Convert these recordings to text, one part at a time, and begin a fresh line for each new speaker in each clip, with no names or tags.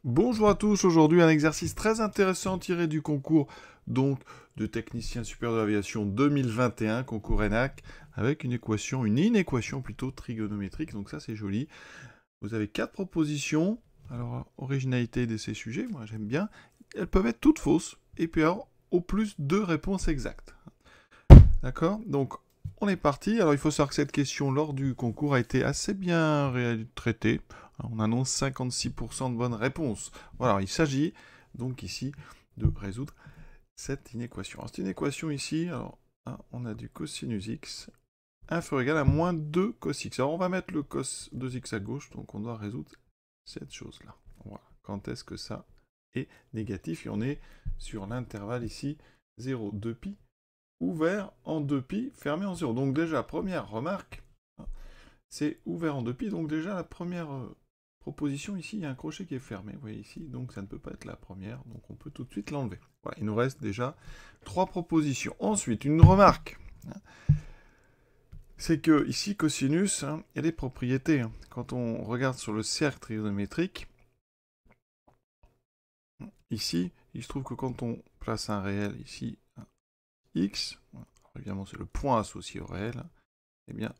Bonjour à tous, aujourd'hui un exercice très intéressant tiré du concours donc de technicien supérieur de l'aviation 2021, concours ENAC, avec une inéquation plutôt trigonométrique, donc ça c'est joli. Vous avez 4 propositions, alors originalité de ces sujets, moi j'aime bien, elles peuvent être toutes fausses, et puis alors au plus 2 réponses exactes. D'accord? Donc on est parti, alors il faut savoir que cette question lors du concours a été assez bien traitée. On annonce 56% de bonnes réponses. Voilà, il s'agit donc ici de résoudre cette inéquation. Alors, cette inéquation ici, alors, on a du cosinus x inférieur ou égal à moins 2 cos x. Alors on va mettre le cos 2x à gauche, donc on doit résoudre cette chose-là. Voilà, quand est-ce que ça est négatif? Et on est sur l'intervalle ici 0, 2pi, ouvert en 2pi, fermé en 0. Donc déjà, première remarque, c'est ouvert en 2pi, donc déjà la première proposition ici, il y a un crochet qui est fermé, vous voyez ici, donc ça ne peut pas être la première, donc on peut tout de suite l'enlever. Voilà, il nous reste déjà 3 propositions. Ensuite, une remarque, c'est que ici, cosinus, il y a des propriétés. Quand on regarde sur le cercle trigonométrique, ici, il se trouve que quand on place un réel ici, x, évidemment c'est le point associé au réel, eh bien,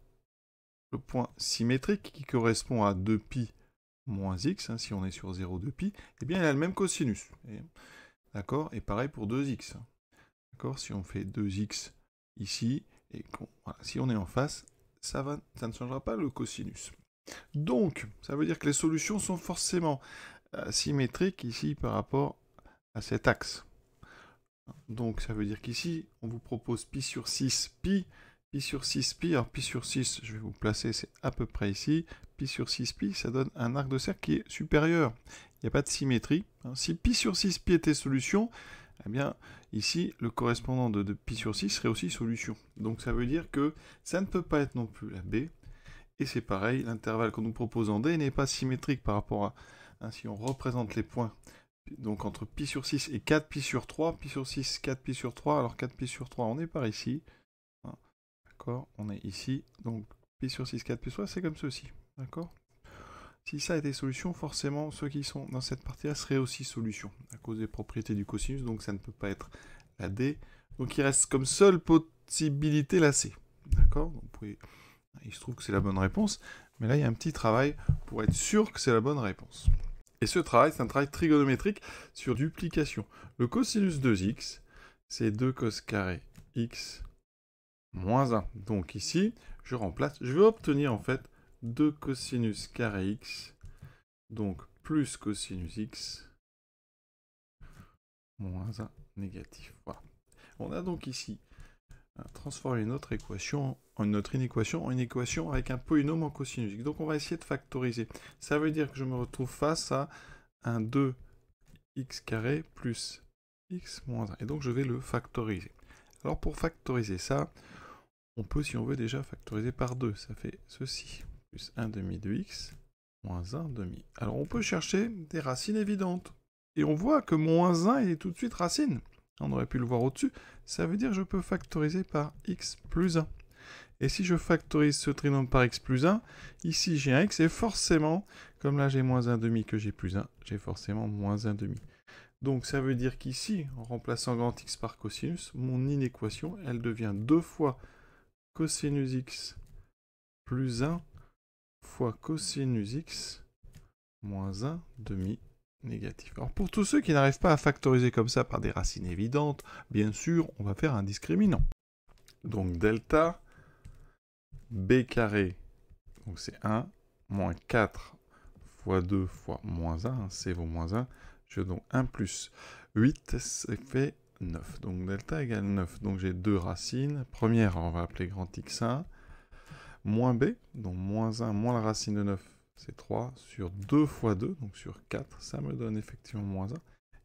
le point symétrique qui correspond à 2pi moins x, si on est sur 0, 2pi, eh bien il a le même cosinus. D'accord? Et pareil pour 2x. D'accord? Si on fait 2x ici, et voilà, si on est en face, ça ne changera pas le cosinus. Donc, ça veut dire que les solutions sont forcément symétriques ici par rapport à cet axe. Donc, ça veut dire qu'ici, on vous propose pi sur 6, pi sur 6, pi. Alors, pi sur 6, je vais vous placer, c'est à peu près ici. Pi sur 6, pi, ça donne un arc de cercle qui est supérieur. Il n'y a pas de symétrie. Si pi sur 6, pi était solution, eh bien, ici, le correspondant de pi sur 6 serait aussi solution. Donc, ça veut dire que ça ne peut pas être non plus la b. Et c'est pareil, l'intervalle qu'on nous propose en d n'est pas symétrique par rapport à... si on représente les points, donc entre pi sur 6 et 4pi sur 3, pi sur 6, 4pi sur 3, alors 4pi sur 3, on est par ici. D'accord? On est ici, donc pi sur 6, 4pi sur 3, c'est comme ceci. D'accord? Si ça était solution, forcément, ceux qui sont dans cette partie-là seraient aussi solution, à cause des propriétés du cosinus, donc ça ne peut pas être la D. Donc il reste comme seule possibilité la C. D'accord? Donc, il se trouve que c'est la bonne réponse, mais là il y a un petit travail pour être sûr que c'est la bonne réponse. Et ce travail, c'est un travail trigonométrique sur duplication. Le cosinus 2x, c'est 2 cos carré x moins 1. Donc ici, je remplace, je vais obtenir en fait 2 cosinus carré x, donc plus cosinus x, moins 1 négatif. Voilà. On a donc ici transformé notre inéquation en une équation avec un polynôme en cosinus x. Donc on va essayer de factoriser. Ça veut dire que je me retrouve face à un 2x carré plus x moins 1. Et donc je vais le factoriser. Alors pour factoriser ça, on peut, si on veut, déjà factoriser par 2. Ça fait ceci, plus 1 demi de x, moins 1 demi. Alors on peut chercher des racines évidentes. Et on voit que moins 1 est tout de suite racine. On aurait pu le voir au-dessus. Ça veut dire que je peux factoriser par x plus 1. Et si je factorise ce trinôme par x plus 1, ici j'ai un x, et forcément, comme là j'ai moins 1 demi que j'ai plus 1, j'ai forcément moins 1 demi. Donc ça veut dire qu'ici, en remplaçant grand X par cosinus, mon inéquation, elle devient 2 fois cosinus x plus 1 fois cosinus x moins 1 demi négatif. Alors pour tous ceux qui n'arrivent pas à factoriser comme ça par des racines évidentes, bien sûr, on va faire un discriminant. Donc delta b carré, donc c'est 1, moins 4 fois 2 fois moins 1, c vaut moins 1, je donc 1 plus 8, ça fait 9. Donc delta égale 9. Donc j'ai deux racines. Première, on va appeler grand x1, moins b, donc moins 1 moins la racine de 9, c'est 3, sur 2 fois 2, donc sur 4, ça me donne effectivement moins 1.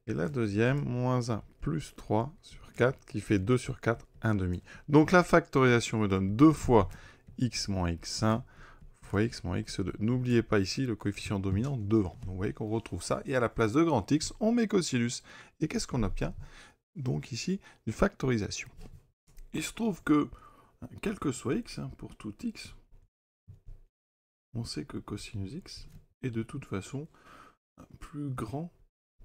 Et la deuxième, moins 1 plus 3 sur 4, qui fait 2 sur 4, 1 demi. Donc la factorisation me donne 2 fois x moins x1 fois x moins x2. N'oubliez pas ici le coefficient dominant devant. Donc vous voyez qu'on retrouve ça, et à la place de grand x, on met cosinus. Et qu'est-ce qu'on obtient? Donc ici, une factorisation. Il se trouve que, quel que soit x, pour tout x, on sait que cosinus x est de toute façon plus grand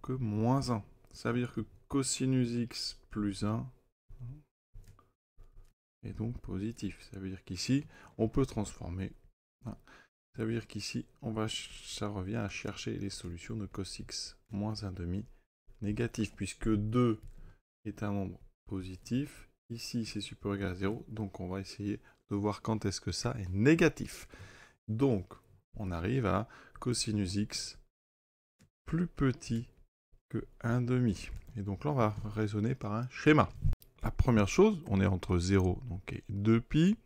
que moins 1. Ça veut dire que cosinus x plus 1 est donc positif. Ça veut dire qu'ici, on peut transformer. Ça veut dire qu'ici, ça revient à chercher les solutions de cos x moins 1/2 négatif, puisque 2 est un nombre positif. Ici, c'est supérieur ou égal à 0, donc on va essayer de voir quand est-ce que ça est négatif. Donc, on arrive à cosinus x plus petit que 1/2. Et donc là, on va raisonner par un schéma. La première chose, on est entre 0 donc, et 2π.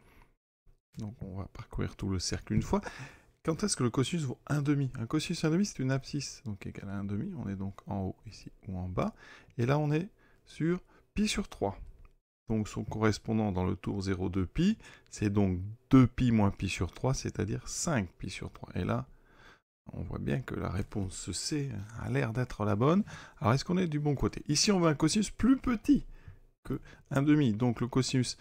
Donc on va parcourir tout le cercle une fois. Quand est-ce que le cosinus vaut 1/2? Un cosinus 1/2, c'est une abscisse, donc égale à 1/2. On est donc en haut ici ou en bas. Et là, on est sur π sur 3. Donc son correspondant dans le tour 0, 2π, c'est donc 2π moins π sur 3, c'est-à-dire 5π sur 3. Et là, on voit bien que la réponse C a l'air d'être la bonne. Alors, est-ce qu'on est du bon côté? Ici, on veut un cosinus plus petit que 1/2. Donc, le cosinus,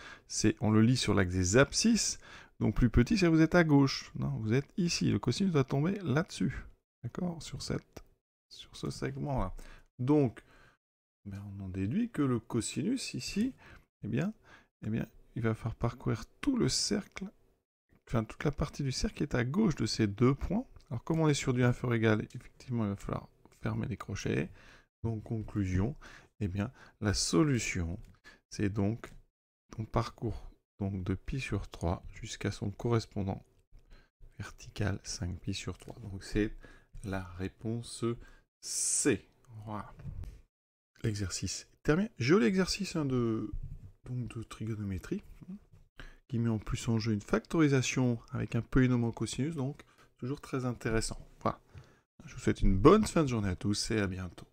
on le lit sur l'axe des abscisses. Donc, plus petit, c'est vous êtes à gauche. Non, vous êtes ici. Le cosinus doit tomber là-dessus. D'accord? Sur ce segment-là. Donc, on en déduit que le cosinus, ici, eh bien, il va falloir parcourir tout le cercle, enfin, toute la partie du cercle qui est à gauche de ces deux points. Alors, comme on est sur du inférieur ou égal, effectivement, il va falloir fermer les crochets. Donc, conclusion, eh bien, la solution, c'est donc, on parcourt donc de π sur 3 jusqu'à son correspondant vertical 5π sur 3. Donc, c'est la réponse C. Voilà. L'exercice est terminé. Joli exercice de trigonométrie, qui met en plus en jeu une factorisation avec un polynôme en cosinus, donc toujours très intéressant. Voilà. Je vous souhaite une bonne fin de journée à tous et à bientôt.